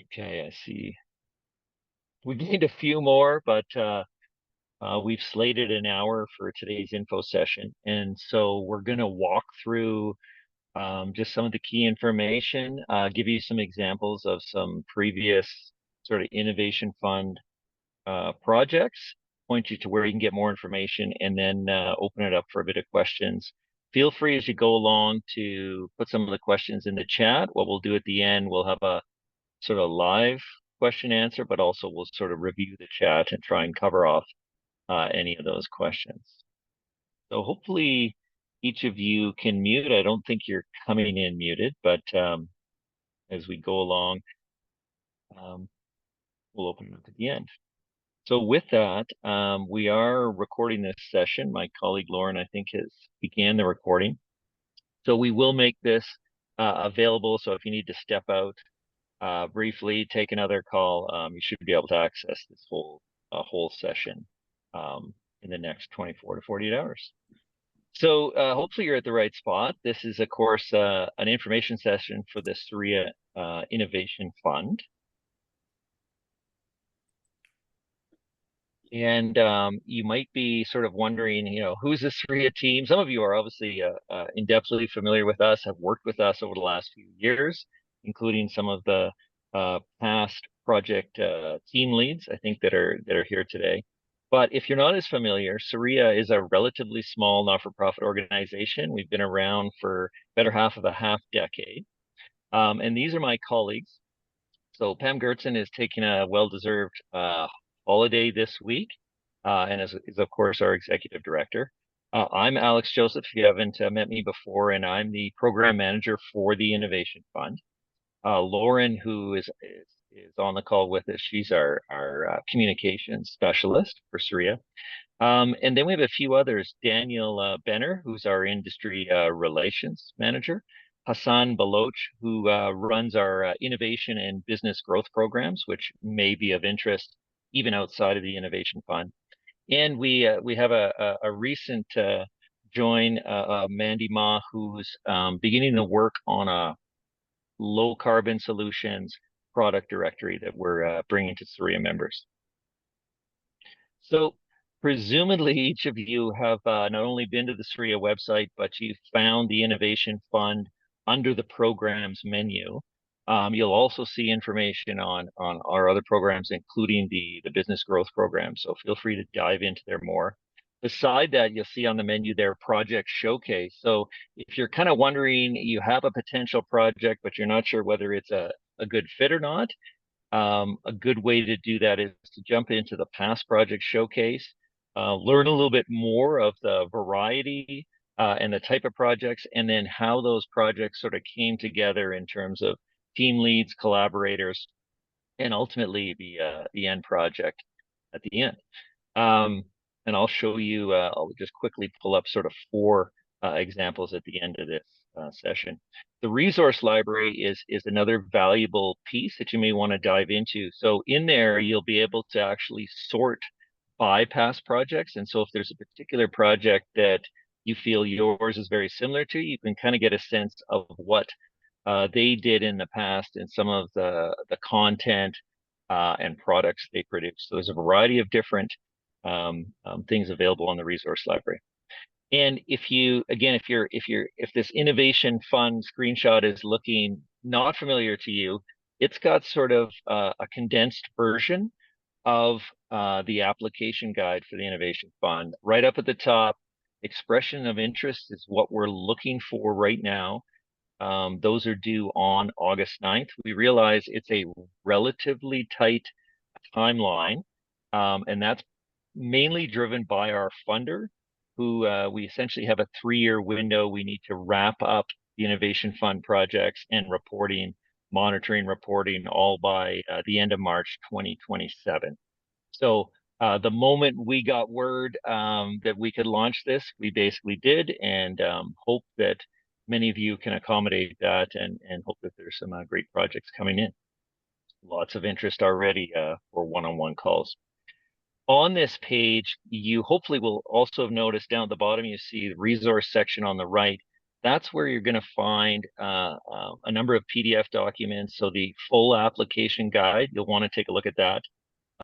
Okay, I see. We gained a few more, but we've slated an hour for today's info session. And so we're going to walk through just some of the key information, give you some examples of some previous sort of innovation fund projects, point you to where you can get more information, and then open it up for a bit of questions. Feel free as you go along to put some of the questions in the chat. What we'll do at the end, we'll have a sort of live question answer, but also we'll sort of review the chat and try and cover off any of those questions. So hopefully each of you can mute. I don't think you're coming in muted, but as we go along, we'll open it up at the end. So with that, we are recording this session. My colleague Lauren, I think, has began the recording. So we will make this available. So if you need to step out briefly, take another call, you should be able to access this whole session in the next 24 to 48 hours. So hopefully you're at the right spot. This is, of course, an information session for the SSRIA Innovation Fund. And you might be sort of wondering, who's the SSRIA team? Some of you are obviously in-depthly familiar with us, have worked with us over the last few years, including some of the past project team leads, I think, that are here today. But if you're not as familiar, SSRIA is a relatively small not-for-profit organization. We've been around for better half of a half-decade. And these are my colleagues. So Pam Gertzen is taking a well-deserved holiday this week, and is of course our executive director. I'm Alex Joseph, if you haven't met me before, and I'm the program manager for the Innovation Fund. Lauren, who is on the call with us, she's our communications specialist for SSRIA. And then we have a few others. Daniel Benner, who's our industry relations manager. Hassan Baloch, who runs our innovation and business growth programs, which may be of interest even outside of the Innovation Fund. And we have a recent join, Mandy Ma, who's beginning to work on a low carbon solutions product directory that we're bringing to SSRIA members. So presumably each of you have not only been to the SSRIA website, but you've found the Innovation Fund under the programs menu. You'll also see information on our other programs, including the business growth program. So feel free to dive into there more. Beside that, you'll see on the menu there, project showcase. So if you're kind of wondering, you have a potential project, but you're not sure whether it's a good fit or not, a good way to do that is to jump into the past project showcase, learn a little bit more of the variety and the type of projects, and then how those projects sort of came together in terms of team leads, collaborators, and ultimately the end project at the end. And I'll show you, I'll just quickly pull up sort of 4 examples at the end of this session. The resource library is another valuable piece that you may want to dive into. So in there, you'll be able to actually sort by past projects. And so if there's a particular project that you feel yours is very similar to, you can kind of get a sense of what they did in the past and some of the content and products they produce. So there's a variety of different things available on the resource library. And if this Innovation Fund screenshot is looking not familiar to you, it's got sort of a condensed version of the application guide for the Innovation Fund. Right up at the top, expression of interest is what we're looking for right now. Those are due on August 9th. We realize it's a relatively tight timeline, and that's mainly driven by our funder, who we essentially have a 3-year window. We need to wrap up the Innovation Fund projects and monitoring reporting all by the end of March 2027. So the moment we got word that we could launch this, we basically did, and hope that many of you can accommodate that and hope that there's some great projects coming in. Lots of interest already for one-on-one calls. On this page, you hopefully will also have noticed down at the bottom, you see the resource section on the right. That's where you're going to find a number of PDF documents. So the full application guide, you'll want to take a look at that.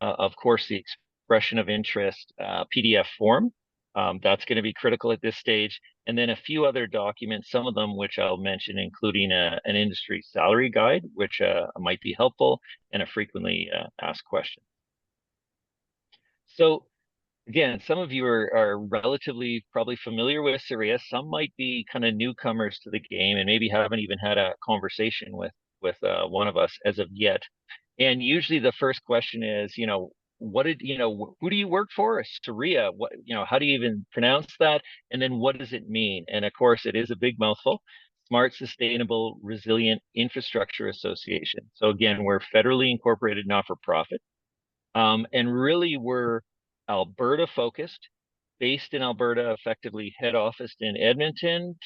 Of course, the expression of interest PDF form, that's going to be critical at this stage. And then a few other documents, some of them which I'll mention, including an industry salary guide, which might be helpful, and a frequently asked question. So again, some of you are relatively probably familiar with SSRIA. Some might be kind of newcomers to the game and maybe haven't even had a conversation with one of us as of yet. And usually the first question is, who do you work for? SSRIA. What, how do you even pronounce that? And then what does it mean? And of course, it is a big mouthful. Smart, Sustainable, Resilient Infrastructure Association. So again, we're federally incorporated, not for profit. And really, we're Alberta focused, based in Alberta, effectively head office in Edmonton,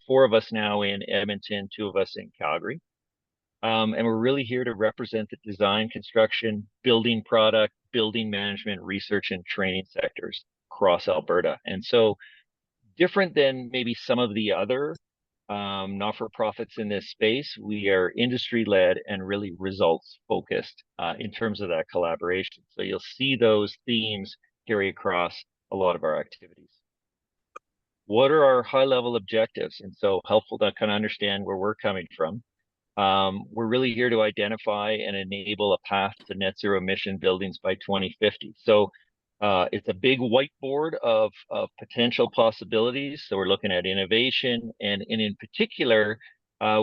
four of us now in Edmonton, two of us in Calgary. And we're really here to represent the design, construction, building product, building management, research, and training sectors across Alberta. And so different than maybe some of the other not-for-profits in this space, we are industry-led and really results-focused in terms of that collaboration. So you'll see those themes carry across a lot of our activities. What are our high-level objectives? And so helpful to kind of understand where we're coming from. We're really here to identify and enable a path to net zero emission buildings by 2050. So it's a big whiteboard of potential possibilities. So we're looking at innovation, and in particular,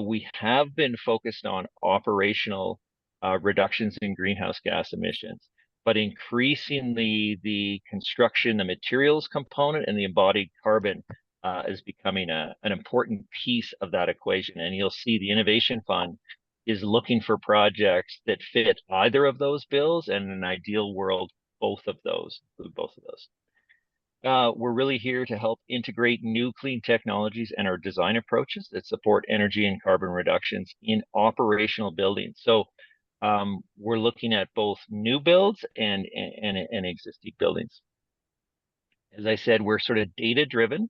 we have been focused on operational reductions in greenhouse gas emissions, but increasingly the construction, the materials component, and the embodied carbon is becoming an important piece of that equation. And you'll see the Innovation Fund is looking for projects that fit either of those bills, and in an ideal world, both of those. We're really here to help integrate new clean technologies and our design approaches that support energy and carbon reductions in operational buildings. So we're looking at both new builds and existing buildings. As I said, we're sort of data driven.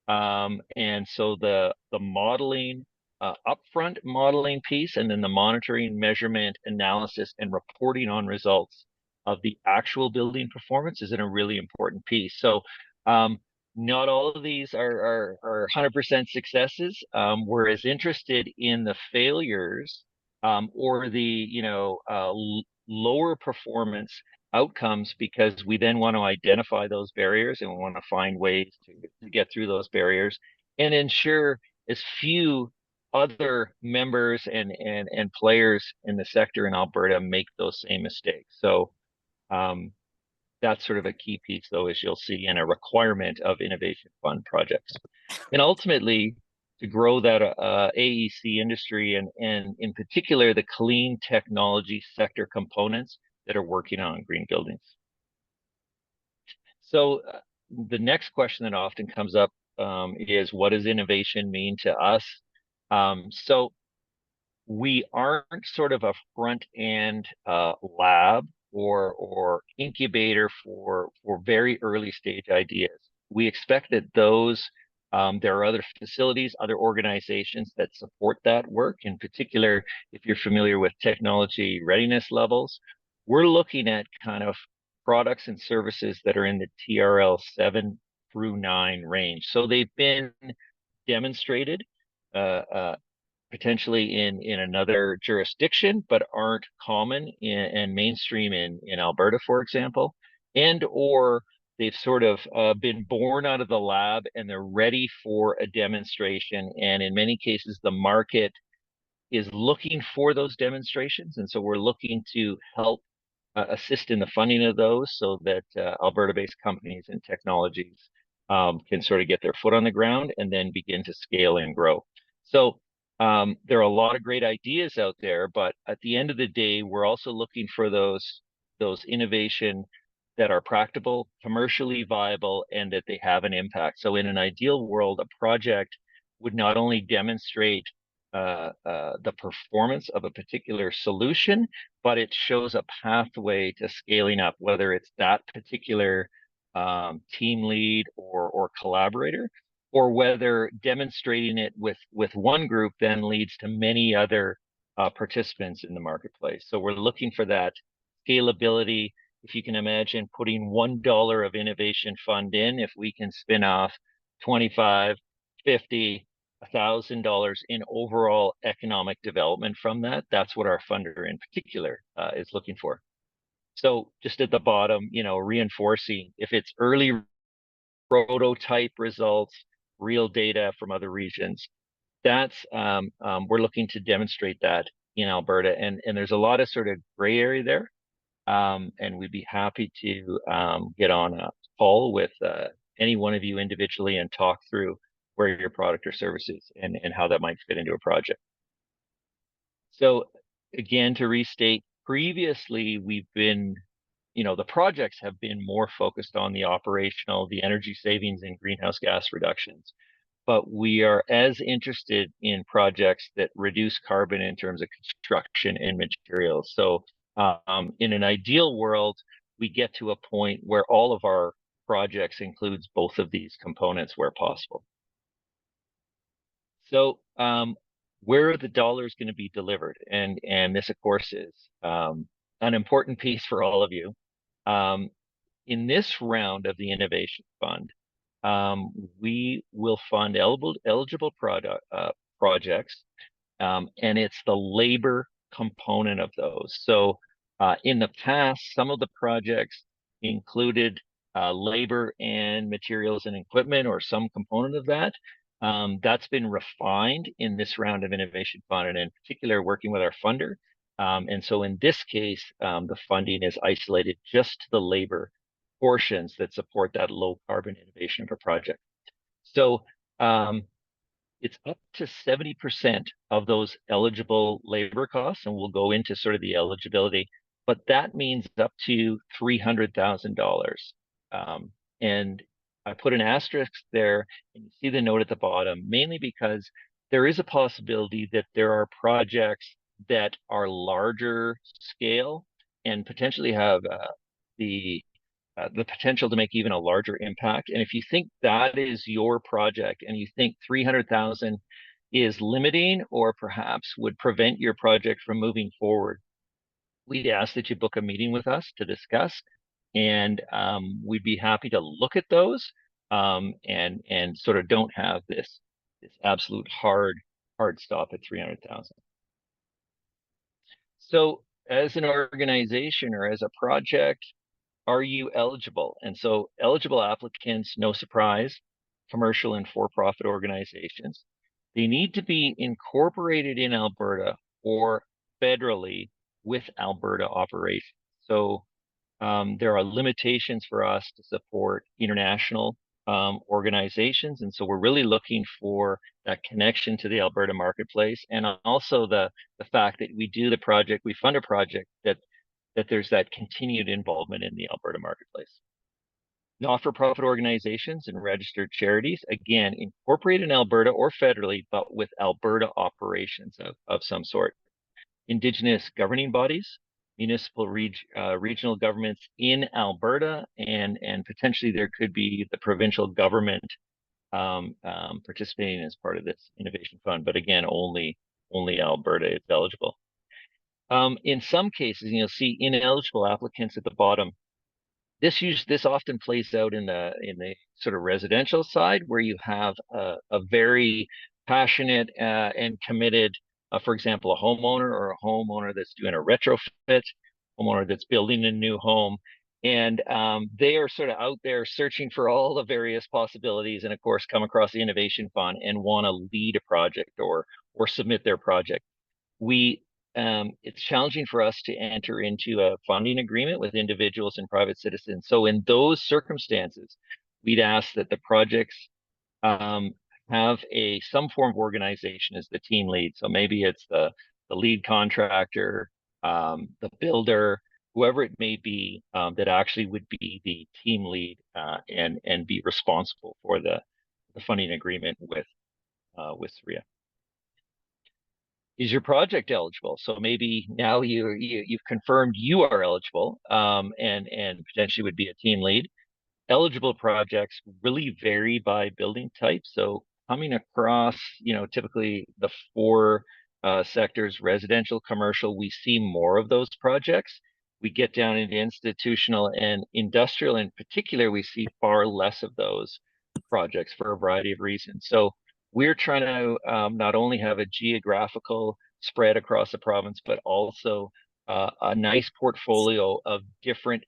And so the modeling, upfront modeling piece, and then the monitoring, measurement, analysis, and reporting on results of the actual building performance is a really important piece. So not all of these are 100% successes. We're as interested in the failures or the lower performance outcomes, because we then want to identify those barriers and we want to find ways to get through those barriers and ensure as few other members and players in the sector in Alberta make those same mistakes. So that's sort of a key piece, though, as you'll see, and a requirement of Innovation Fund projects. And ultimately, to grow that AEC industry and in particular the clean technology sector components that are working on green buildings. So the next question that often comes up is, what does innovation mean to us? So we aren't sort of a front end lab or incubator for very early stage ideas. We expect that those there are other facilities, other organizations that support that work. In particular, if you're familiar with technology readiness levels, we're looking at kind of products and services that are in the TRL 7 through 9 range. So they've been demonstrated potentially in another jurisdiction, but aren't common and mainstream in Alberta, for example, and or they've sort of been born out of the lab and they're ready for a demonstration. And in many cases, the market is looking for those demonstrations. And so we're looking to help assist in the funding of those so that Alberta-based companies and technologies can sort of get their foot on the ground and then begin to scale and grow. So there are a lot of great ideas out there, but at the end of the day, we're also looking for those innovation that are practical, commercially viable, and that they have an impact. So in an ideal world, a project would not only demonstrate the performance of a particular solution, but it shows a pathway to scaling up, whether it's that particular team lead or collaborator, or whether demonstrating it with one group then leads to many other participants in the marketplace. So we're looking for that scalability. If you can imagine putting $1 of innovation fund in, if we can spin off 25, 50, $1,000 in overall economic development from that, that's what our funder in particular is looking for. So just at the bottom, reinforcing if it's early prototype results, real data from other regions, that's we're looking to demonstrate that in Alberta, and there's a lot of sort of gray area there, and we'd be happy to get on a call with any one of you individually and talk through where your product or service is and how that might fit into a project. So again, to restate, previously we've been, the projects have been more focused on the operational, the energy savings and greenhouse gas reductions. But we are as interested in projects that reduce carbon in terms of construction and materials. So in an ideal world, we get to a point where all of our projects includes both of these components where possible. So where are the dollars going to be delivered? And this, of course, is an important piece for all of you. In this round of the Innovation Fund, we will fund eligible projects, and it's the labor component of those. So in the past, some of the projects included labor and materials and equipment or some component of that. That's been refined in this round of Innovation Fund, and in particular working with our funder. And so in this case, the funding is isolated just to the labor portions that support that low carbon innovation of a project. So it's up to 70% of those eligible labor costs, and we'll go into sort of the eligibility, but that means up to $300,000. And I put an asterisk there, and you see the note at the bottom, mainly because there is a possibility that there are projects that are larger scale and potentially have the potential to make even a larger impact. And if you think that is your project and you think 300,000 is limiting or perhaps would prevent your project from moving forward, we'd ask that you book a meeting with us to discuss, and we'd be happy to look at those and sort of don't have this absolute hard stop at 300,000. So as an organization or as a project, are you eligible? And so eligible applicants, no surprise, commercial and for-profit organizations. They need to be incorporated in Alberta or federally with Alberta operations. So there are limitations for us to support international organizations. And so we're really looking for that connection to the Alberta marketplace, and also the fact that we do the project, we fund a project that there's that continued involvement in the Alberta marketplace. Not-for-profit organizations and registered charities, again, incorporate in Alberta or federally, but with Alberta operations of some sort. Indigenous governing bodies, municipal regional governments in Alberta, and potentially there could be the provincial government participating as part of this innovation fund, but again, only Alberta is eligible. In some cases, you'll see ineligible applicants at the bottom. This often plays out in the sort of residential side, where you have a very passionate and committed, for example, a homeowner or a homeowner that's doing a retrofit, homeowner that's building a new home, and they are sort of out there searching for all the various possibilities, and of course come across the Innovation Fund and want to lead a project or submit their project. It's challenging for us to enter into a funding agreement with individuals and private citizens. So in those circumstances, we'd ask that the projects have some form of organization as the team lead. So maybe it's the lead contractor, the builder, whoever it may be, that actually would be the team lead and be responsible for the funding agreement with SSRIA. Is your project eligible? So maybe now you've confirmed you are eligible, and potentially would be a team lead. eligible projects really vary by building type. So coming across, typically the four sectors, residential, commercial, we see more of those projects. We get down into institutional and industrial in particular, we see far less of those projects for a variety of reasons. So we're trying to not only have a geographical spread across the province, but also a nice portfolio of different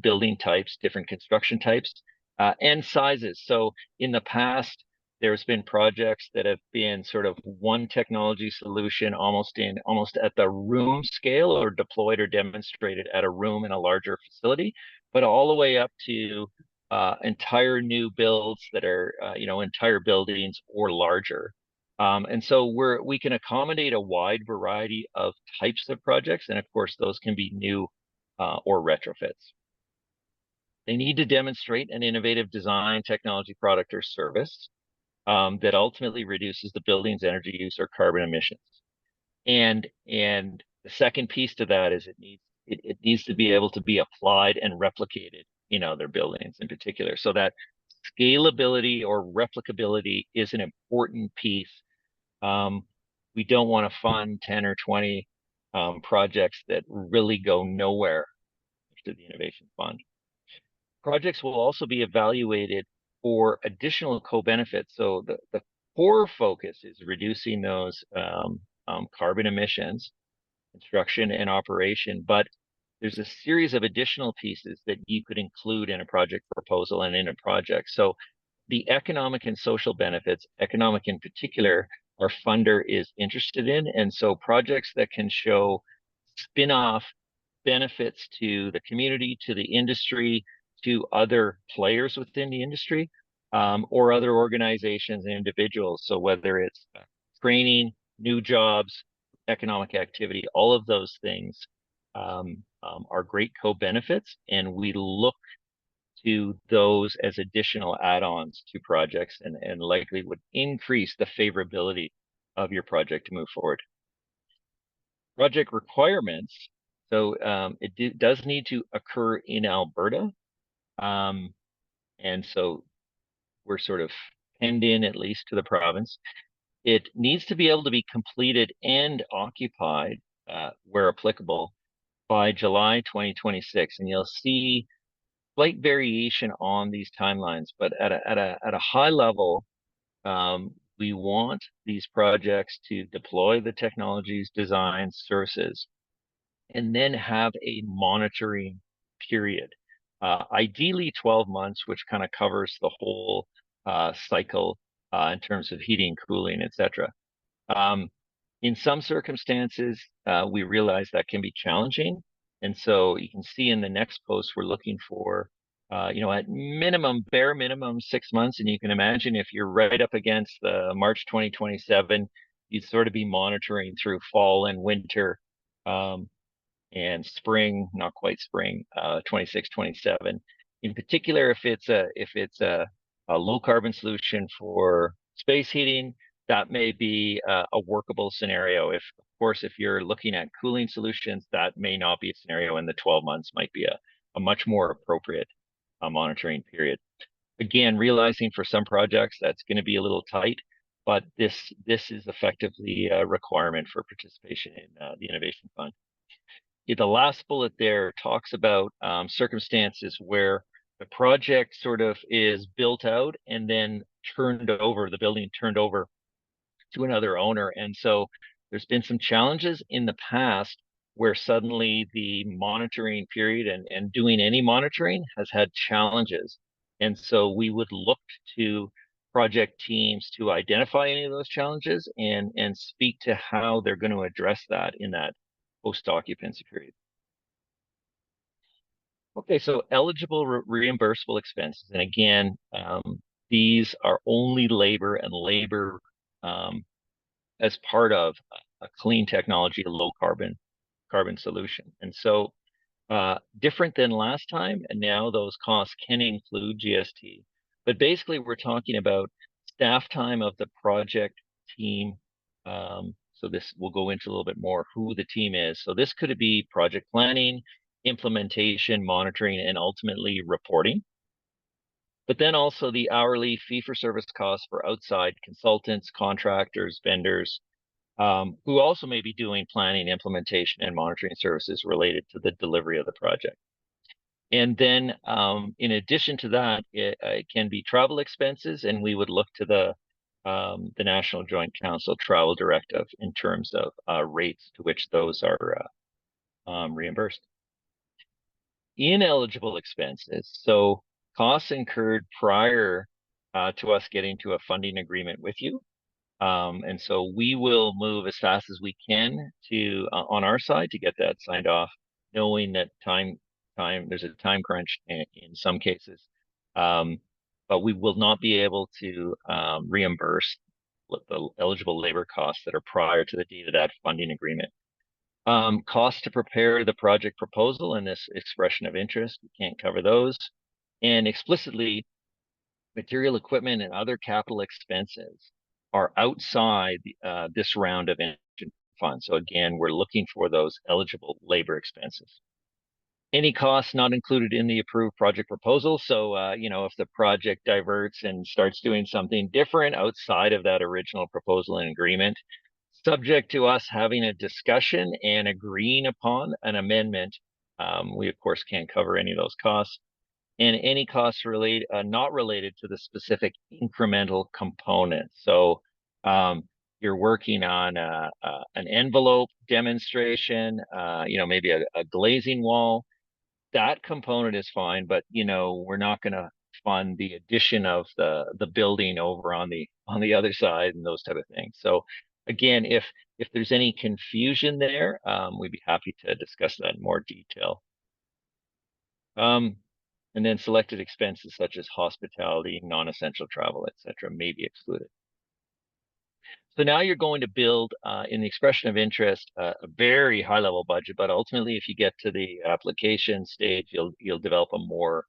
building types, different construction types, and sizes. So in the past, there's been projects that have been sort of one technology solution almost at the room scale or deployed or demonstrated at a room in a larger facility, but all the way up to entire new builds that are entire buildings or larger. And so we can accommodate a wide variety of types of projects, and of course those can be new or retrofits. They need to demonstrate an innovative design, technology, product, or service that ultimately reduces the building's energy use or carbon emissions. And the second piece to that is it needs to be able to be applied and replicated in other buildings in particular. So that scalability or replicability is an important piece. We don't want to fund 10 or 20 projects that really go nowhere to the Innovation Fund. Projects will also be evaluated for additional co-benefits. So the core focus is reducing those carbon emissions, construction and operation, but there's a series of additional pieces that you could include in a project proposal and in a project. So the economic and social benefits, economic in particular, our funder is interested in. And so projects that can show spin-off benefits to the community, to the industry, to other players within the industry, or other organizations and individuals. So whether it's training, new jobs, economic activity, all of those things are great co-benefits, and we look to those as additional add-ons to projects and likely would increase the favorability of your project to move forward. Project requirements. So it does need to occur in Alberta. And so we're sort of penned in at least to the province. It needs to be able to be completed and occupied where applicable by July 2026. And you'll see slight variation on these timelines, but at a high level, we want these projects to deploy the technologies, designs, services, and then have a monitoring period. Ideally 12 months, which kind of covers the whole cycle in terms of heating, cooling, etc. In some circumstances, we realize that can be challenging. And so you can see in the next post, we're looking for, at minimum, bare minimum, 6 months. And you can imagine if you're right up against the March 2027, you'd sort of be monitoring through fall and winter and spring, not quite spring, 26, 27. In particular, if it's a low carbon solution for space heating, that may be a workable scenario. Of course, if you're looking at cooling solutions, that may not be a scenario, and the 12 months might be a much more appropriate monitoring period. Again, realizing for some projects that's going to be a little tight, but this is effectively a requirement for participation in the Innovation Fund. The last bullet there talks about circumstances where the project sort of is built out and then the building turned over to another owner. And so there's been some challenges in the past where suddenly the monitoring period and doing any monitoring has had challenges. And so we would look to project teams to identify any of those challenges and speak to how they're going to address that in that post-occupancy period. Okay, so eligible reimbursable expenses. And again, these are only labor and labor as part of a clean technology, a low carbon solution. And so different than last time, and now those costs can include GST. But basically, we're talking about staff time of the project team. So this will go into a little bit more who the team is. So this could be project planning, implementation, monitoring, and ultimately reporting. but then also the hourly fee-for-service costs for outside consultants, contractors, vendors, who also may be doing planning, implementation, and monitoring services related to the delivery of the project. And then, in addition to that, it can be travel expenses, and we would look to the National Joint Council Travel Directive in terms of rates to which those are reimbursed. Ineligible expenses, so costs incurred prior to us getting to a funding agreement with you. And so we will move as fast as we can to on our side to get that signed off, knowing that there's a time crunch in some cases. But we will not be able to reimburse the eligible labor costs that are prior to the date of that funding agreement. Costs to prepare the project proposal and this expression of interest, we can't cover those. And explicitly, material equipment and other capital expenses are outside this round of engine funds. So again, we're looking for those eligible labor expenses. Any costs not included in the approved project proposal. So, if the project diverts and starts doing something different outside of that original proposal and agreement, subject to us having a discussion and agreeing upon an amendment, we of course can't cover any of those costs. And any costs not related to the specific incremental component. So you're working on an envelope demonstration, maybe a glazing wall. That component is fine, but we're not going to fund the addition of the building over on the other side and those type of things. So again, if there's any confusion there, we'd be happy to discuss that in more detail. And then selected expenses such as hospitality, non-essential travel, etc., may be excluded. So now you're going to build, in the expression of interest, a very high-level budget. But ultimately, if you get to the application stage, you'll develop a more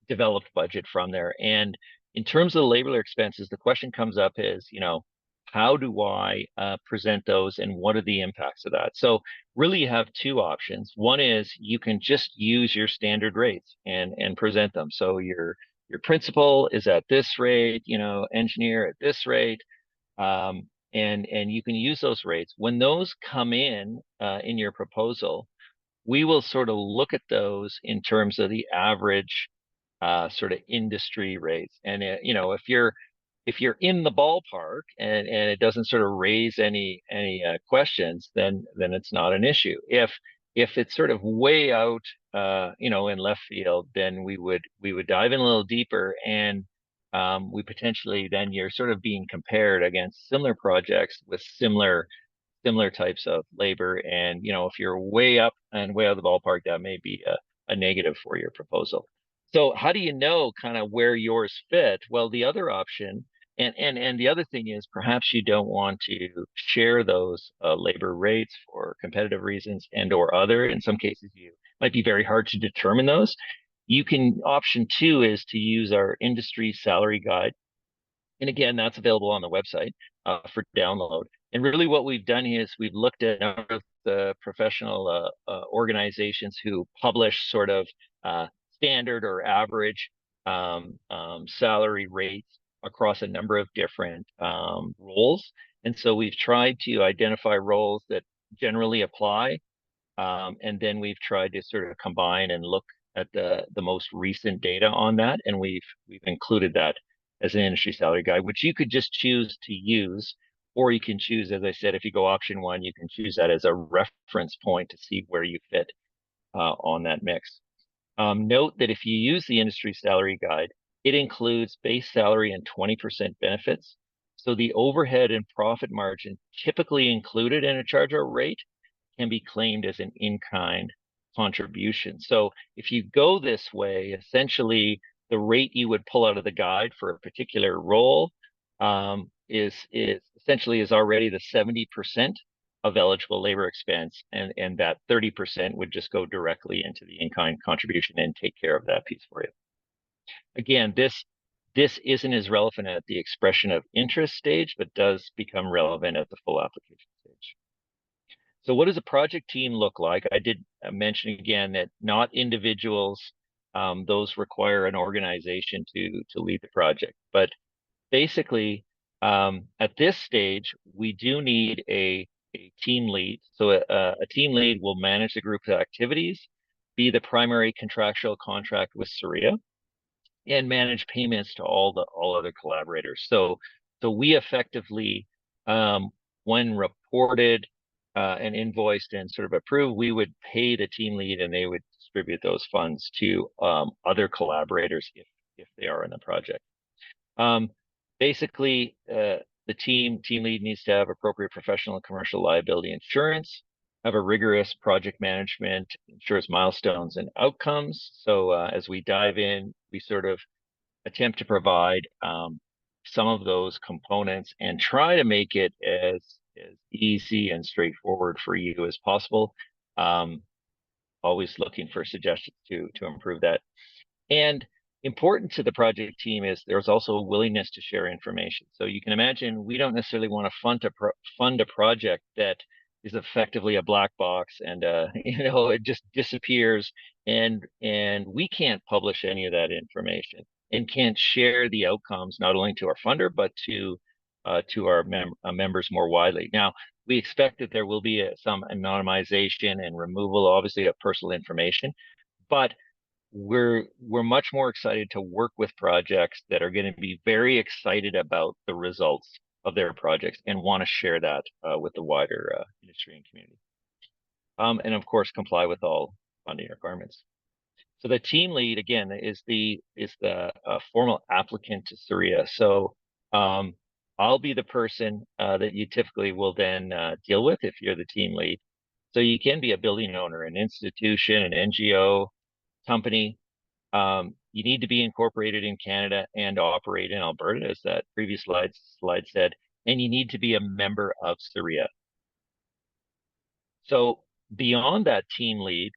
developed budget from there. And in terms of the labor expenses, the question comes up is, how do I present those and what are the impacts of that? So really you have two options. One is you can just use your standard rates and present them. So your principal is at this rate, engineer at this rate, and you can use those rates. When those come in your proposal, we will sort of look at those in terms of the average sort of industry rates. And if you're in the ballpark and it doesn't sort of raise any questions, then it's not an issue. If it's sort of way out, in left field, then we would dive in a little deeper, and we potentially then you're sort of being compared against similar projects with similar types of labor. And if you're way up and way out of the ballpark, that may be a negative for your proposal. So how do you know kind of where yours fit? Well, the other option, and the other thing is perhaps you don't want to share those labor rates for competitive reasons or other. In some cases, you might be very hard to determine those. Option two is to use our industry salary guide. And again, that's available on the website for download. And really what we've done is we've looked at a number of the professional organizations who publish sort of standard or average salary rates across a number of different roles. And so we've tried to identify roles that generally apply. And then we've tried to sort of combine and look at the most recent data on that. And we've included that as an industry salary guide, which you could just choose to use, or you can choose, as I said, if you go option one, you can choose that as a reference point to see where you fit on that mix. Note that if you use the industry salary guide, it includes base salary and 20% benefits. So the overhead and profit margin typically included in a charge-out rate can be claimed as an in-kind contribution. So if you go this way, essentially the rate you would pull out of the guide for a particular role is essentially already the 70% of eligible labor expense, and that 30% would just go directly into the in-kind contribution and take care of that piece for you. Again, this isn't as relevant at the expression of interest stage, but does become relevant at the full application stage. So what does a project team look like? I did mention again that not individuals those require an organization to lead the project. But basically, at this stage, we do need a team lead. So a team lead will manage the group's activities, be the primary contractual contract with SSRIA, and manage payments to all other collaborators. So we effectively, when reported and invoiced and sort of approved, we would pay the team lead, and they would distribute those funds to other collaborators if they are in the project. Um, Basically, the team lead needs to have appropriate professional and commercial liability insurance, have a rigorous project management, ensures milestones and outcomes. So as we dive in, we sort of attempt to provide some of those components and try to make it as easy and straightforward for you as possible. Um, Always looking for suggestions to improve that. And important to the project team is there's also a willingness to share information. So you can imagine we don't necessarily want to fund a project that is effectively a black box and it just disappears, and we can't publish any of that information and can't share the outcomes not only to our funder but to our members more widely. Now, we expect that there will be some anonymization and removal, obviously, of personal information, but we're much more excited to work with projects that are going to be very excited about the results of their projects and want to share that with the wider industry and community. And of course, comply with all funding requirements. So the team lead again is the formal applicant to SSRIA. So I'll be the person that you typically will then deal with if you're the team lead. So you can be a building owner, an institution, an NGO, company. You need to be incorporated in Canada and operate in Alberta, as that previous slide said, and you need to be a member of SSRIA. So beyond that team lead,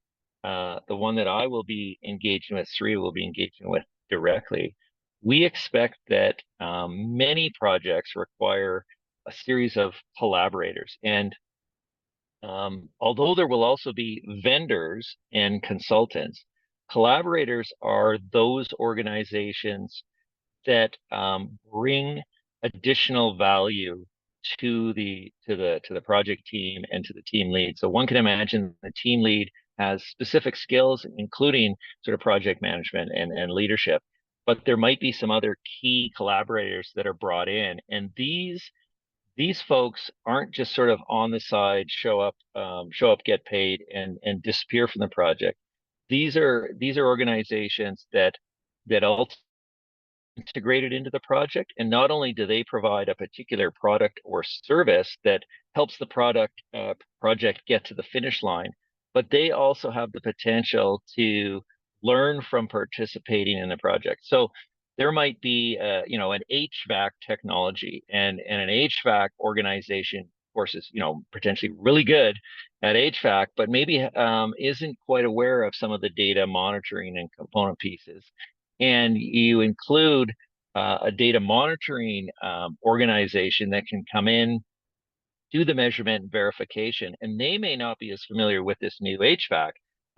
the one that I will be engaging with, SSRIA will be engaging with directly, we expect that many projects require a series of collaborators. And although there will also be vendors and consultants, collaborators are those organizations that bring additional value to the project team and to the team lead. So one can imagine the team lead has specific skills, including sort of project management and leadership, but there might be some other key collaborators that are brought in, and these folks aren't just sort of on the side, show up, get paid, and disappear from the project. These are organizations that ultimately integrated into the project, and not only do they provide a particular product or service that helps the project get to the finish line, but they also have the potential to learn from participating in the project. So there might be an HVAC technology, and an HVAC organization, of course, is potentially really good at HVAC, but maybe isn't quite aware of some of the data monitoring and component pieces. And you include a data monitoring organization that can come in, do the measurement and verification, and they may not be as familiar with this new HVAC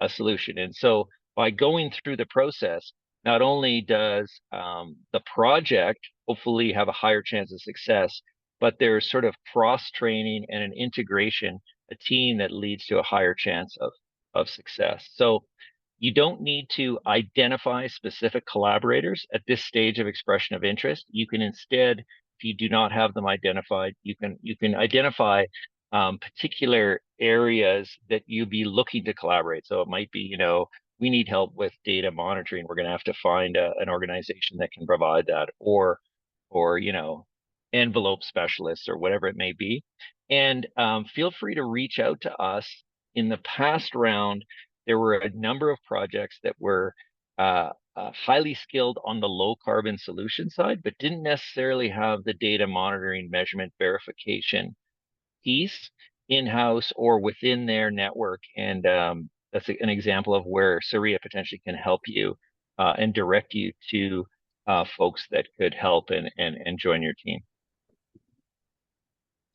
solution. And so by going through the process, not only does the project hopefully have a higher chance of success, but there's sort of cross-training and an integration, a team that leads to a higher chance of success. So you don't need to identify specific collaborators at this stage of expression of interest. You can instead, if you do not have them identified, you can identify particular areas that you'd be looking to collaborate. So it might be, we need help with data monitoring. We're going to have to find an organization that can provide that, or envelope specialists or whatever it may be. And feel free to reach out to us. In the past round, there were a number of projects that were highly skilled on the low carbon solution side, but didn't necessarily have the data monitoring, measurement, verification piece in-house or within their network. And that's an example of where SSRIA potentially can help you and direct you to folks that could help and join your team.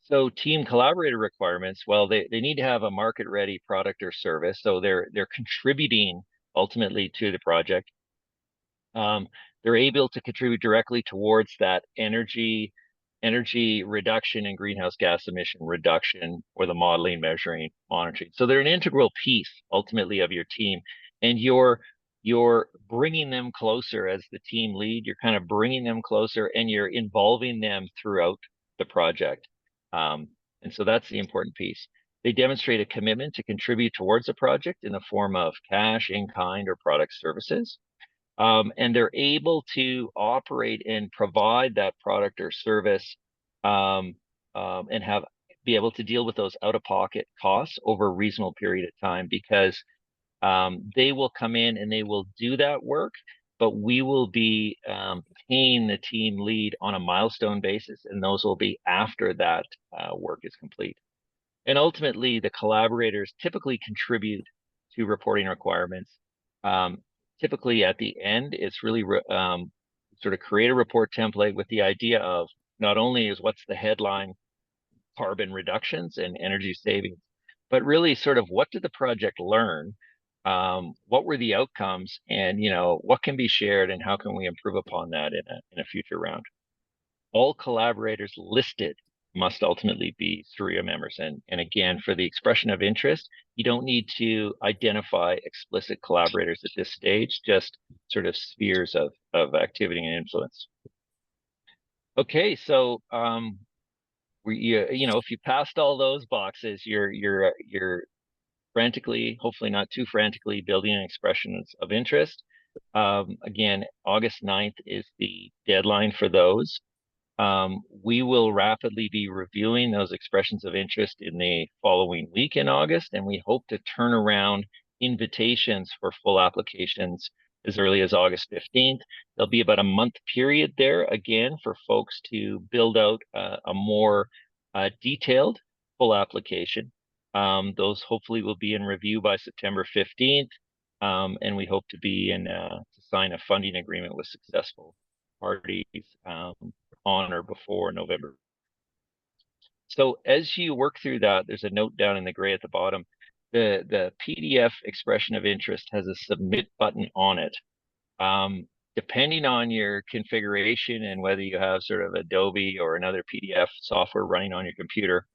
So team collaborator requirements, well, they need to have a market ready product or service. So they're contributing ultimately to the project. Um, they're able to contribute directly towards that energy reduction and greenhouse gas emission reduction, or the modeling, measuring, monitoring. So they're an integral piece ultimately of your team, and you're bringing them closer as the team lead. You're kind of bringing them closer, and you're involving them throughout the project. Um, and so that's the important piece. They demonstrate a commitment to contribute towards the project in the form of cash, in kind, or product services. And they're able to operate and provide that product or service, um, and be able to deal with those out-of-pocket costs over a reasonable period of time, because they will come in and they will do that work, but we will be paying the team lead on a milestone basis, and those will be after that work is complete. And ultimately, the collaborators typically contribute to reporting requirements. Um, Typically, at the end, it's really sort of create a report template with the idea of not only is what's the headline carbon reductions and energy savings, but really sort of what did the project learn? What were the outcomes, and what can be shared, and how can we improve upon that in a future round? All collaborators listed must ultimately be SRIA members. And again, for the expression of interest, you don't need to identify explicit collaborators at this stage, just sort of spheres of activity and influence. Okay, so if you passed all those boxes, you're frantically, hopefully not too frantically, building an expression of interest. Again, August 9th is the deadline for those. We will rapidly be reviewing those expressions of interest in the following week in August, and we hope to turn around invitations for full applications as early as August 15th. There'll be about a month period there, again, for folks to build out a more detailed full application. Those hopefully will be in review by September 15th, and we hope to be to sign a funding agreement with successful parties on or before November. So as you work through that, there's a note down in the gray at the bottom. The PDF expression of interest has a submit button on it. Depending on your configuration and whether you have sort of Adobe or another PDF software running on your computer,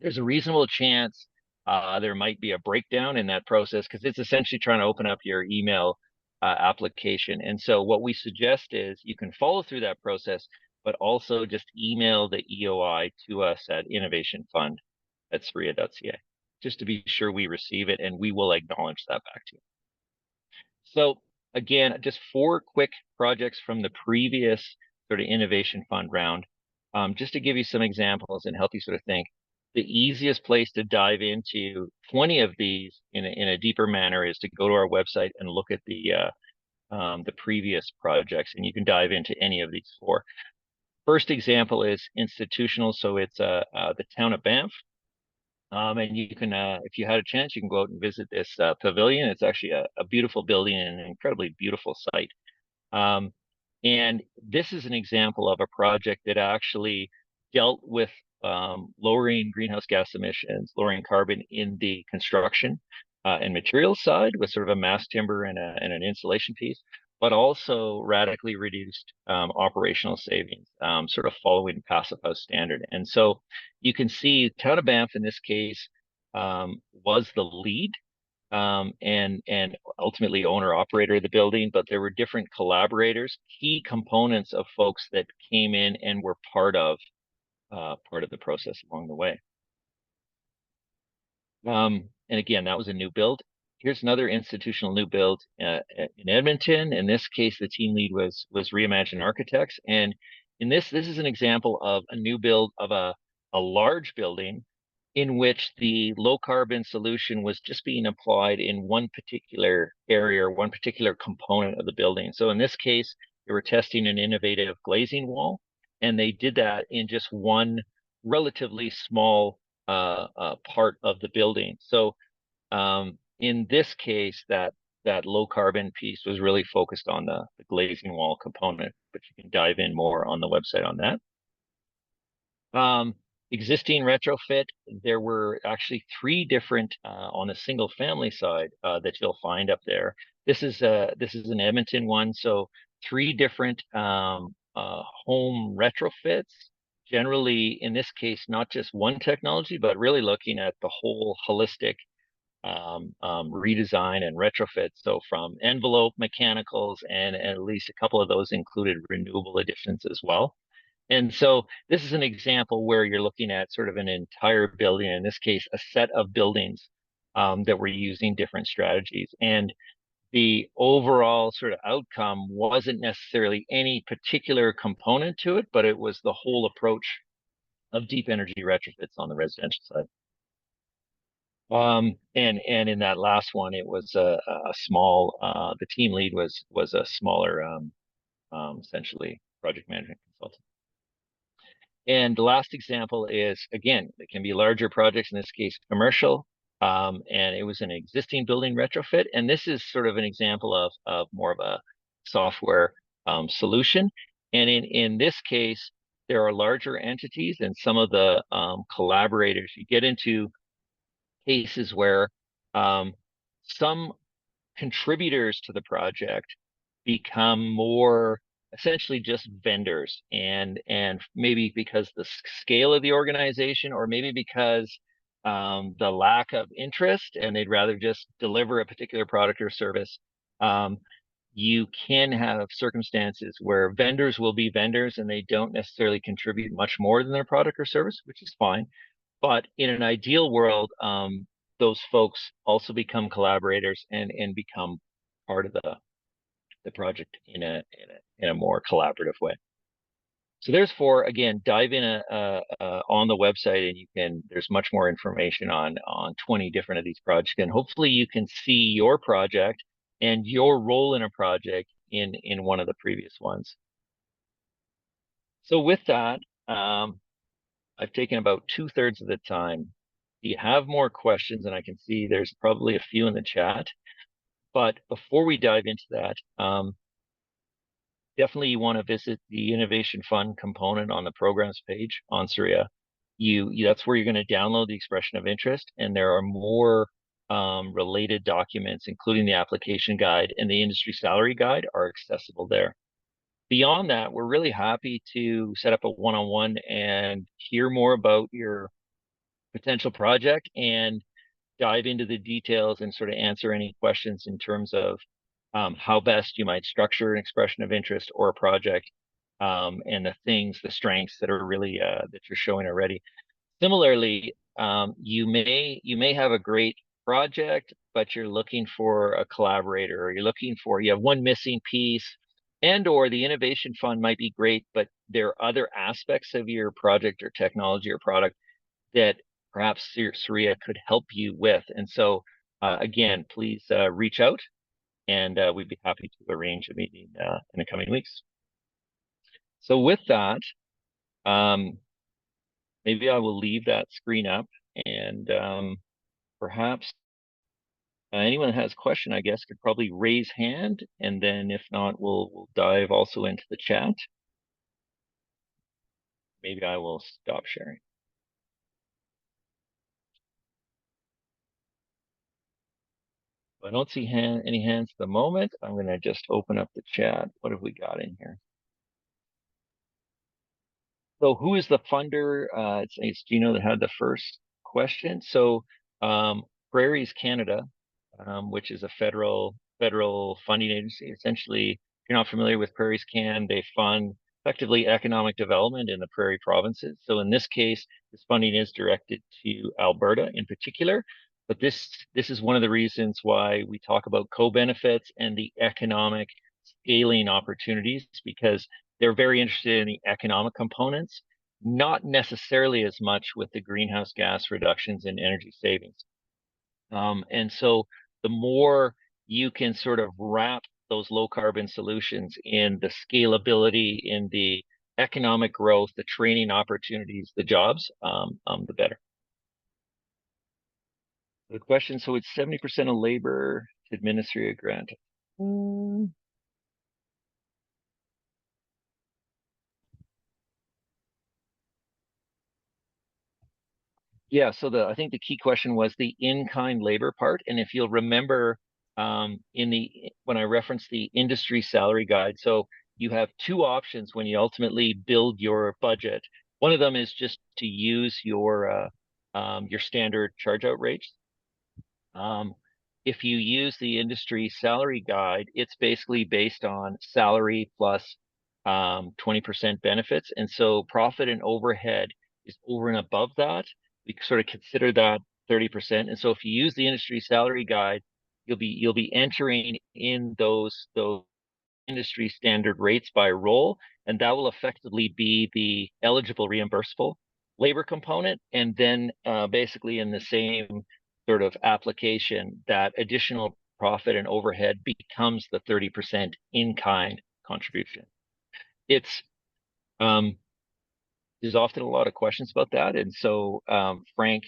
there's a reasonable chance there might be a breakdown in that process, because it's essentially trying to open up your email application. And so what we suggest is you can follow through that process, but also just email the EOI to us at innovationfund@sria.ca, just to be sure we receive it, and we will acknowledge that back to you. So again, just 4 quick projects from the previous sort of innovation fund round, just to give you some examples and help you sort of think. The easiest place to dive into 20 of these in a deeper manner is to go to our website and look at the previous projects, and you can dive into any of these 4. First example is institutional, so it's the town of Banff. And you can, if you had a chance, you can go out and visit this pavilion. It's actually a beautiful building and an incredibly beautiful site. Um, and this is an example of a project that actually dealt with lowering greenhouse gas emissions, lowering carbon in the construction and materials side, with sort of a mass timber and an insulation piece, but also radically reduced operational savings, sort of following Passive House standard. And so you can see Town of Banff in this case was the lead, and ultimately owner operator of the building, but there were different collaborators, key components of folks that came in and were part of the process along the way. And again, that was a new build. Here's another institutional new build in Edmonton. In this case, the team lead was Reimagine Architects, and in this is an example of a new build of a large building in which the low carbon solution was just being applied in one particular area or one particular component of the building. So in this case, they were testing an innovative glazing wall, and they did that in just one relatively small part of the building. So in this case, that low carbon piece was really focused on the glazing wall component, but you can dive in more on the website on that. Existing retrofit, there were actually 3 different on the single family side that you'll find up there. this is an Edmonton one, so three different home retrofits. Generally, in this case, not just one technology, but really looking at the whole holistic redesign and retrofit. So from envelope mechanicals, and at least a couple of those included renewable additions as well. And so this is an example where you're looking at sort of an entire building, in this case, a set of buildings that were using different strategies. And the overall sort of outcome wasn't necessarily any particular component to it, but it was the whole approach of deep energy retrofits on the residential side. And in that last one, it was a small. The team lead was a smaller, essentially project management consultant. And the last example is, again, it can be larger projects, in this case, commercial. And it was an existing building retrofit. And this is sort of an example of more of a software solution. And in this case, there are larger entities, and some of the collaborators. You get into cases where some contributors to the project become more essentially just vendors, and maybe because the scale of the organization, or maybe because the lack of interest, and they'd rather just deliver a particular product or service. You can have circumstances where vendors will be vendors and they don't necessarily contribute much more than their product or service, which is fine. But in an ideal world, those folks also become collaborators and become part of the project in a more collaborative way. So there's four. Again, dive in on the website, and you can. There's much more information on 20 different of these projects, and hopefully you can see your project and your role in a project in one of the previous ones. So with that, I've taken about 2/3 of the time. Do you have more questions? And I can see there's probably a few in the chat. But before we dive into that, definitely you want to visit the Innovation Fund component on the programs page on SSRIA. That's where you're going to download the expression of interest, and there are more related documents, including the application guide and the industry salary guide, are accessible there. Beyond that, we're really happy to set up a one-on-one and hear more about your potential project and dive into the details and sort of answer any questions in terms of how best you might structure an expression of interest or a project, and the strengths that are really that you're showing already. Similarly, you may have a great project, but you're looking for a collaborator, or you have one missing piece, or the innovation fund might be great, but there are other aspects of your project or technology or product that perhaps SSRIA could help you with. And so, again, please reach out, and we'd be happy to arrange a meeting in the coming weeks. So with that, maybe I will leave that screen up, and perhaps anyone that has a question, I guess, could probably raise hand, and then if not, we'll dive also into the chat. Maybe I will stop sharing. I don't see any hands at the moment. I'm going to just open up the chat. What have we got in here? So who is the funder? It's Gino that had the first question. So Prairies Canada, which is a federal funding agency. Essentially, if you're not familiar with Prairies Can, they fund effectively economic development in the prairie provinces. So in this case, this funding is directed to Alberta in particular. But this is one of the reasons why we talk about co-benefits and the economic scaling opportunities, because they're very interested in the economic components, not necessarily as much with the greenhouse gas reductions and energy savings. And so the more you can sort of wrap those low carbon solutions in the scalability, in the economic growth, the training opportunities, the jobs, the better. The question, so it's 70% of labor to administer a grant. Yeah, so I think the key question was the in-kind labor part. And if you'll remember, when I reference the industry salary guide. So you have two options when you ultimately build your budget. One of them is just to use your standard charge out rates. Um, if you use the industry salary guide, it's basically based on salary plus 20% benefits. And so profit and overhead is over and above that. We sort of consider that 30%. And so if you use the industry salary guide, you'll be entering in those industry standard rates by role, and that will effectively be the eligible reimbursable labor component. And then basically in the same sort of application, that additional profit and overhead becomes the 30% in-kind contribution. It's there's often a lot of questions about that, and so Frank,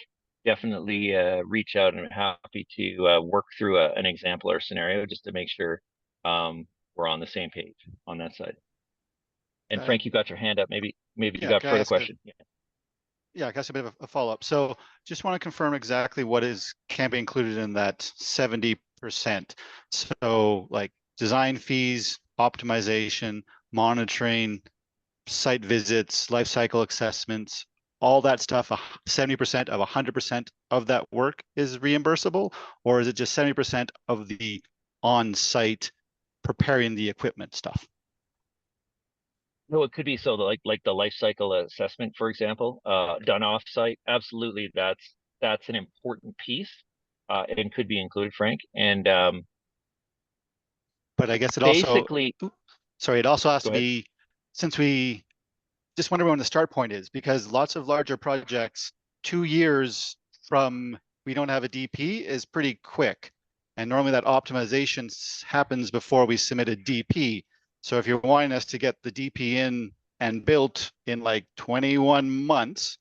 definitely reach out, and I'm happy to work through an example or scenario just to make sure we're on the same page on that side. And Uh, Frank, you got your hand up. Maybe you yeah, got can I further ask question. Yeah. yeah, I guess a bit of a follow-up. So just want to confirm exactly what can be included in that 70%. So like design fees, optimization, monitoring, site visits, life cycle assessments, all that stuff, 70% of 100% of that work is reimbursable, or is it just 70% of the on-site preparing the equipment stuff? No, it could be so like the life cycle assessment, for example, done off site. Absolutely, that's an important piece, and could be included, Frank. And But I guess it also, basically, sorry, it also has go to ahead. be, since we just wonder when the start point is, because lots of larger projects, 2 years from we don't have a DP is pretty quick. And normally that optimization happens before we submit a DP. So if you're wanting us to get the DP in and built in like 21 months,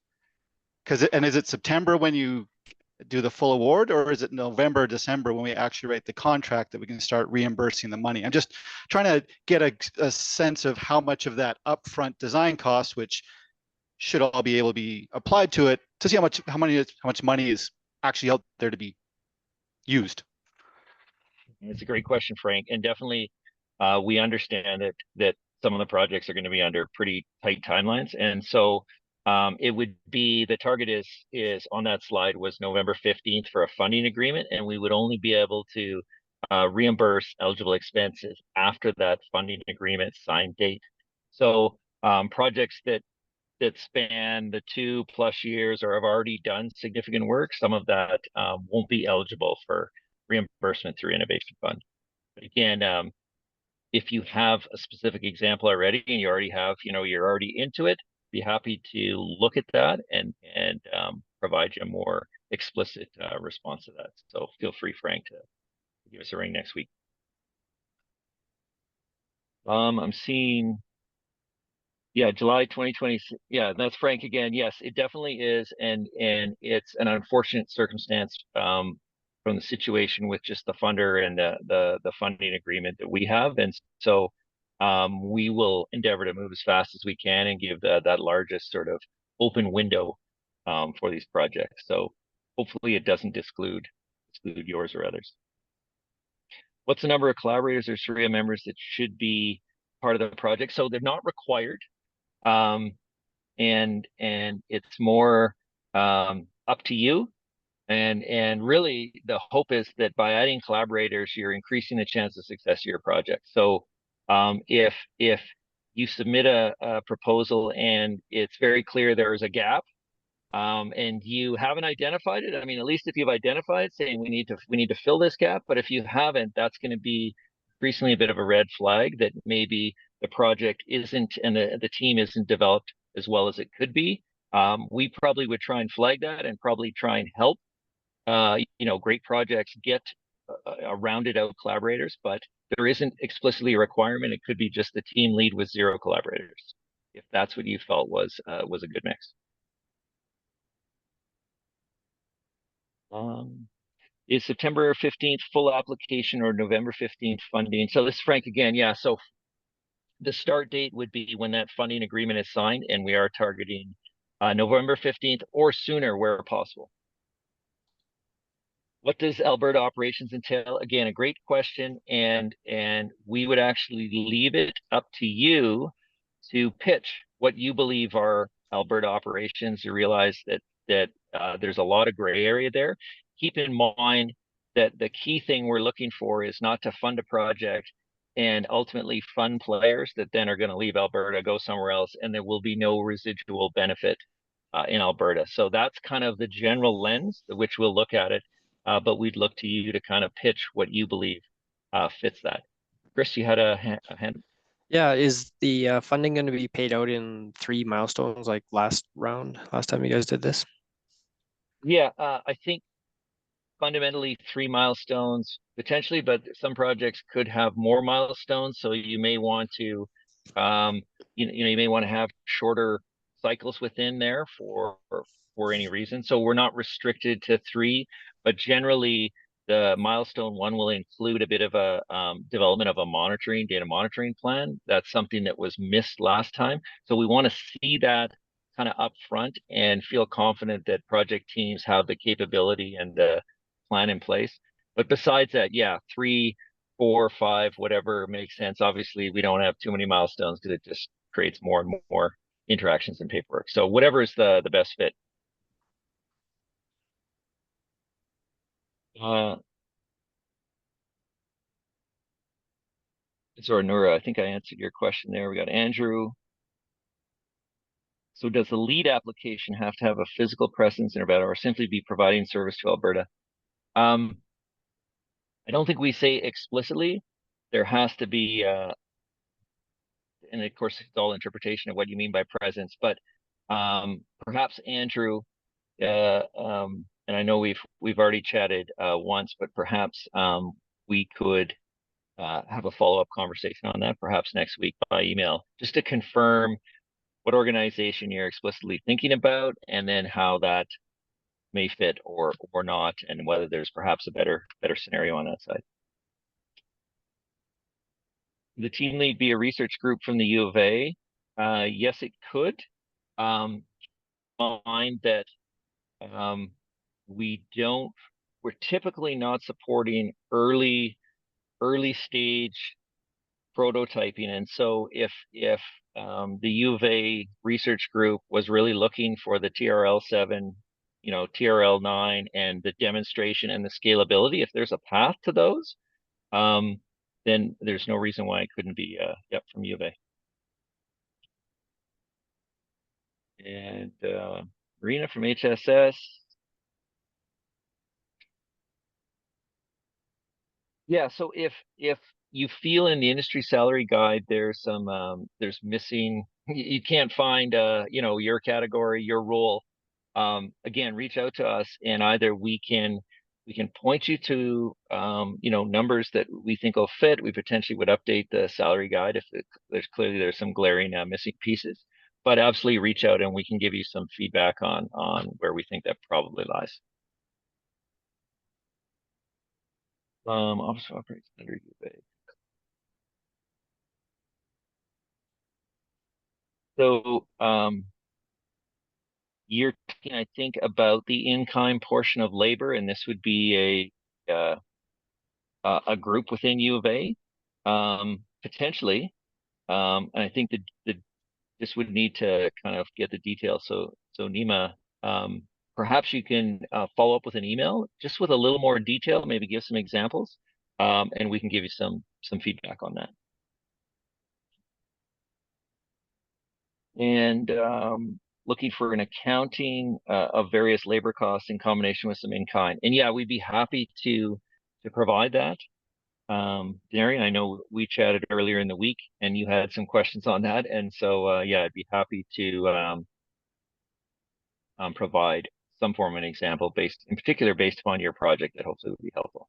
and is it September when you do the full award, or is it November, December when we actually write the contract that we can start reimbursing the money? I'm just trying to get a sense of how much of that upfront design cost, which should all be able to be applied to it, to see how much money is actually out there to be used. It's a great question, Frank, and definitely we understand that some of the projects are going to be under pretty tight timelines, and so it would be the target is on that slide was November 15th for a funding agreement, and we would only be able to reimburse eligible expenses after that funding agreement sign date. So projects that span the 2+ years or have already done significant work, some of that won't be eligible for reimbursement through Innovation Fund. But again, if you have a specific example already and you already have, you're already into it, be happy to look at that and provide you a more explicit response to that. So feel free, Frank, to give us a ring next week. I'm seeing Yeah, July 2026. Yeah, that's Frank again. Yes, it definitely is, and it's an unfortunate circumstance from the situation with just the funder and the funding agreement that we have, and so we will endeavor to move as fast as we can and give that largest sort of open window for these projects. So hopefully it doesn't exclude yours or others. What's the number of collaborators or SRIA members that should be part of the project? So they're not required. Um, and it's more up to you. And really, the hope is that by adding collaborators, you're increasing the chance of success of your project. So if you submit a proposal and it's very clear there is a gap, and you haven't identified it, I mean, at least if you've identified, saying we need to fill this gap, but if you haven't, that's going to be recently a bit of a red flag that maybe the project isn't and the team isn't developed as well as it could be. We probably would try and flag that and probably try and help great projects get rounded out collaborators, but there isn't explicitly a requirement. It could be just the team lead with 0 collaborators, if that's what you felt was a good mix. Um, is September 15th full application or November 15th funding? So this is Frank again. Yeah. So the start date would be when that funding agreement is signed, and we are targeting November 15th or sooner where possible. What does Alberta operations entail? Again, a great question, and we would actually leave it up to you to pitch what you believe are Alberta operations. You realize that there's a lot of gray area there. Keep in mind that the key thing we're looking for is not to fund a project and ultimately fund players that then are going to leave Alberta, go somewhere else, and there will be no residual benefit in Alberta. So that's kind of the general lens which we'll look at it, but we'd look to you to kind of pitch what you believe fits that. Chris, you had a hand. Yeah, is the funding going to be paid out in 3 milestones like last time you guys did this? Yeah, I think fundamentally 3 milestones potentially, but some projects could have more milestones. So you may want to, um, you may want to have shorter cycles within there for any reason. So we're not restricted to three, but generally the milestone one will include a bit of a development of a data monitoring plan. That's something that was missed last time. So we want to see that kind of upfront and feel confident that project teams have the capability and the plan in place. But besides that, yeah, 3, 4, 5, whatever makes sense. Obviously, we don't have too many milestones because it just creates more and more interactions and paperwork. So whatever is the best fit. Uh, so Nura, I think I answered your question there. We got Andrew. So does the lead application have to have a physical presence in Alberta or simply be providing service to Alberta? I don't think we say explicitly. There has to be and of course it's all interpretation of what you mean by presence, but perhaps Andrew, and I know we've already chatted once, but perhaps we could have a follow-up conversation on that, perhaps next week by email, just to confirm what organization you're explicitly thinking about, and then how that may fit or not, and whether there's perhaps a better scenario on that side. The team lead be a research group from the U of A? Yes, it could. Mind that um, we don't, we're typically not supporting early stage prototyping. And so if the U of A research group was really looking for the TRL7, TRL9 and the demonstration and the scalability, if there's a path to those, then there's no reason why it couldn't be from U of A. And Marina from HSS. Yeah, so if you feel in the industry salary guide there's there's missing, you can't find your category, your role, again, reach out to us and either we can point you to numbers that we think will fit. We potentially would update the salary guide if there's some glaring missing pieces. But absolutely reach out and we can give you some feedback on where we think that probably lies. Officer operates under U of A. So you're talking, I think, about the in-kind portion of labor, and this would be a group within U of A, potentially. And I think that this would need to kind of get the details. So Nima, perhaps you can follow up with an email just with a little more detail, maybe give some examples, and we can give you some feedback on that. And looking for an accounting of various labor costs in combination with some in-kind. And yeah, we'd be happy to provide that. Darian, I know we chatted earlier in the week and you had some questions on that. And so, yeah, I'd be happy to provide some form of an example in particular based upon your project that hopefully would be helpful.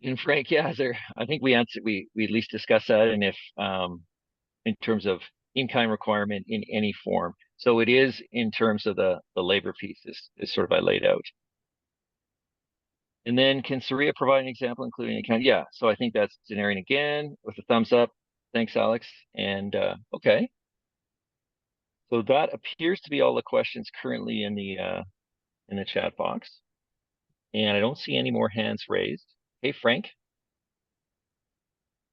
And Frank, yeah, I think we at least discussed that. And if, in terms of in-kind requirement in any form. So it is in terms of the labor piece is sort of I laid out. And then can SSRIA provide an example, including account? Yeah, so I think that's Denarian again with a thumbs up. Thanks, Alex. And okay. So that appears to be all the questions currently in the chat box. And I don't see any more hands raised. Hey, Frank.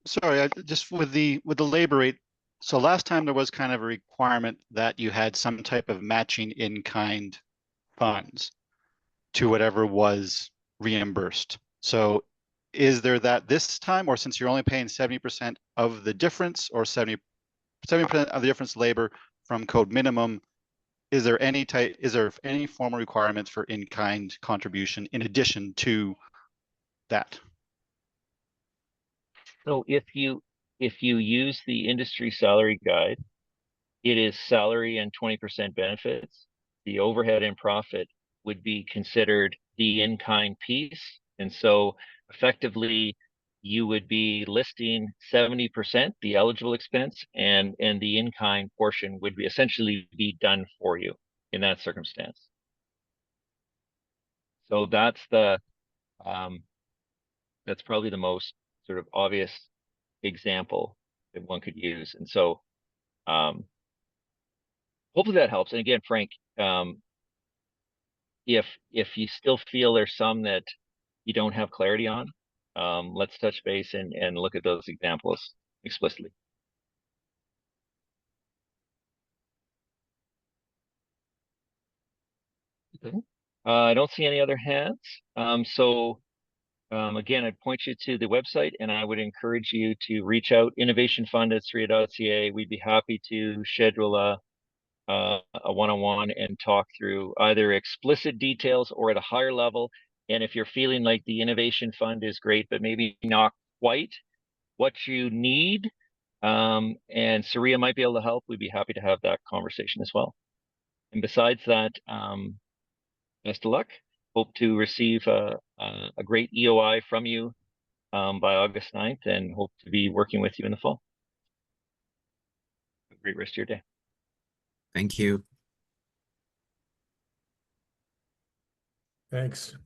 Sorry, just with the labor rate. So last time there was kind of a requirement that you had some type of matching in-kind funds to whatever was reimbursed. So is there that this time, or since you're only paying 70% of the difference, or 70% of the difference labor from code minimum, is there any formal requirements for in-kind contribution in addition to that? So if you use the industry salary guide, it is salary and 20% benefits. The overhead and profit would be considered the in-kind piece. And so effectively you would be listing 70% the eligible expense, and the in-kind portion would be essentially be done for you in that circumstance. So that's that's probably the most sort of obvious example that one could use. And so hopefully that helps. And again, Frank, if you still feel there's some that you don't have clarity on, let's touch base and look at those examples explicitly. Okay. I don't see any other hands. Again, I'd point you to the website, and I would encourage you to reach out, innovationfund@sria.ca. We'd be happy to schedule a one-on-one and talk through either explicit details or at a higher level. And if you're feeling like the Innovation Fund is great, but maybe not quite what you need, and SRIA might be able to help, we'd be happy to have that conversation as well. And besides that, best of luck. Hope to receive a great EOI from you by August 9th, and hope to be working with you in the fall. Have a great rest of your day. Thank you. Thanks.